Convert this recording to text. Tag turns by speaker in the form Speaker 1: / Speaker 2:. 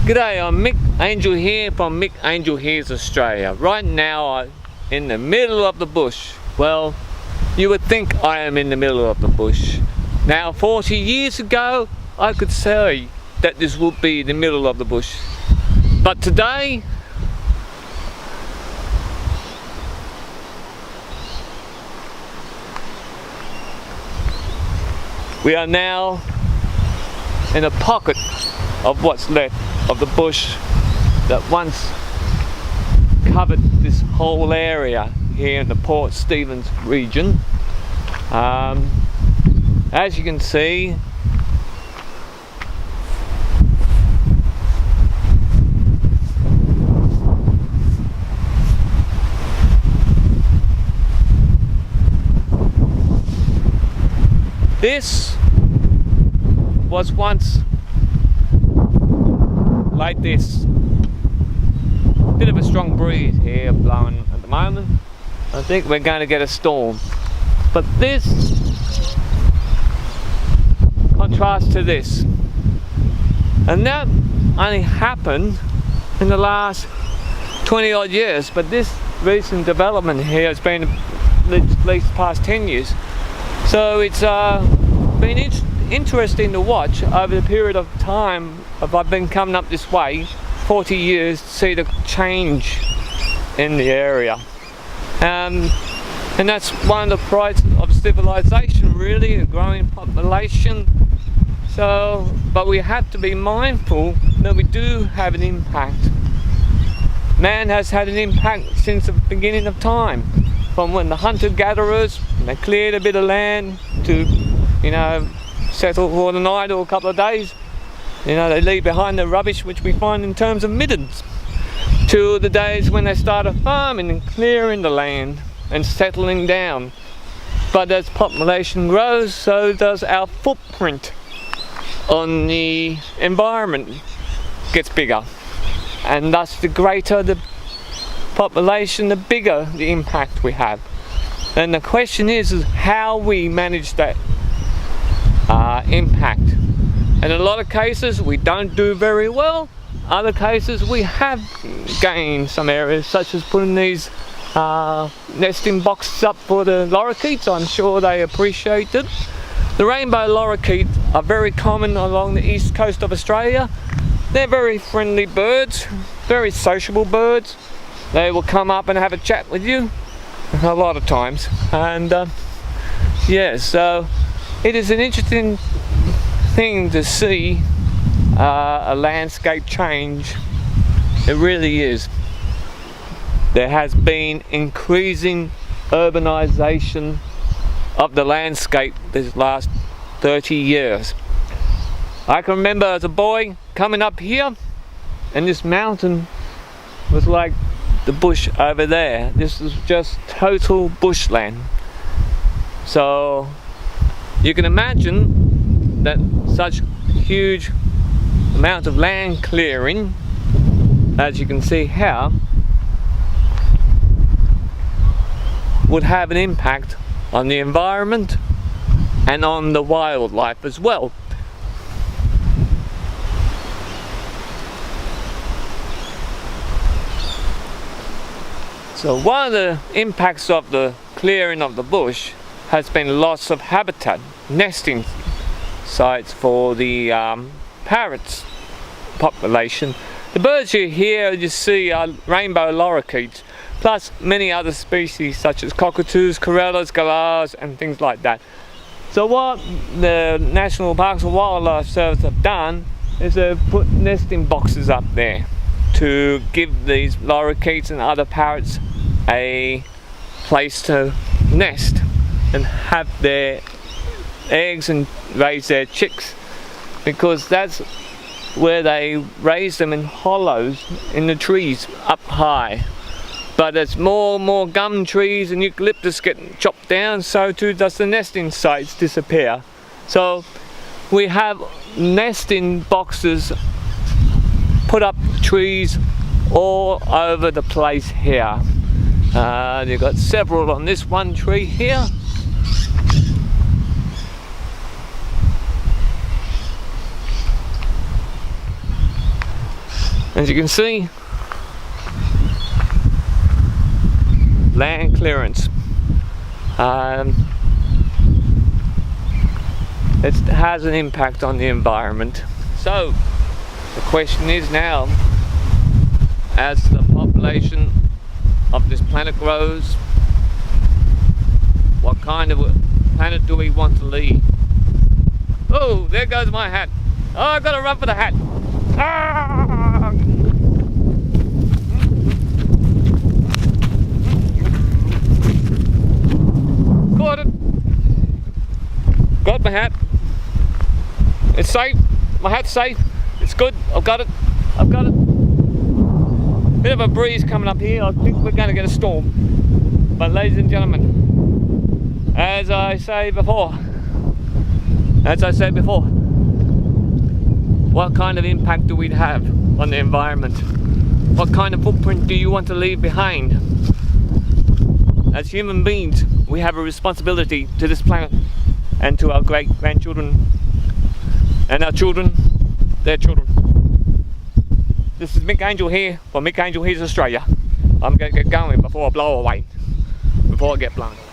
Speaker 1: G'day, I'm Mick Angelhere from Mick Angelhere's Australia. Right now I'm in the middle of the bush. Well, you would think I am in the middle of the bush. Now 40 years ago I could say that this would be the middle of the bush. But today we are now in a pocket of what's left of the bush that once covered this whole area here in the Port Stephens region. As you can see, this was once like this. Bit of a strong breeze here blowing at the moment. I think we're going to get a storm. But this contrasts to this. And that only happened in the last 20 odd years. But this recent development here has been at least past 10 years. So it's been interesting to watch over the period of time of I've been coming up this way, 40 years, to see the change in the area. And that's one of the prides of civilization, really, the growing population. So, but we have to be mindful that we do have an impact. Man has had an impact since the beginning of time, from when the hunter-gatherers, they cleared a bit of land to, settle for the night or a couple of days. They leave behind the rubbish which we find in terms of middens, to the days when they started farming and clearing the land and settling down. But as population grows, so does our footprint on the environment gets bigger, and thus the greater the population, the bigger the impact we have. And the question is how we manage that impact. And in a lot of cases we don't do very well. Other cases we have gained some areas, such as putting these nesting boxes up for the lorikeets. I'm sure they appreciate it. The rainbow lorikeets are very common along the east coast of Australia. They're very friendly birds, very sociable birds. They will come up and have a chat with you a lot of times. And so it is an interesting thing to see a landscape change. It really is. There has been increasing urbanization of the landscape this last 30 years. I can remember as a boy coming up here, and this mountain was like the bush over there. This is just total bushland. So you can imagine that such huge amount of land clearing, as you can see here, would have an impact on the environment and on the wildlife as well. So one of the impacts of the clearing of the bush has been loss of habitat, nesting sites for the parrots population. The birds you hear, you see, are rainbow lorikeets, plus many other species such as cockatoos, corellas, galahs, and things like that. So what the National Parks and Wildlife Service have done is they've put nesting boxes up there to give these lorikeets and other parrots a place to nest and have their eggs and raise their chicks, because that's where they raise them in hollows in the trees up high. But as more and more gum trees and eucalyptus get chopped down, so too does the nesting sites disappear. So we have nesting boxes put up trees all over the place here. You've got several on this one tree here. As you can see, land clearance. It has an impact on the environment. So the question is now, as the population of this planet grows, what kind of a planet do we want to leave? Oh, there goes my hat. Oh, I've got to run for the hat. Ah! Caught it. Got my hat. It's safe. My hat's safe. It's good. I've got it. I've got it. Bit of a breeze coming up here. I think we're going to get a storm. But ladies and gentlemen, as I said before, what kind of impact do we have on the environment? What kind of footprint do you want to leave behind? As human beings, we have a responsibility to this planet and to our great-grandchildren and our children, their children. This is Mick Angelhere for Mick Angelhere's Australia. I'm going to get going before I blow away, before I get blown away.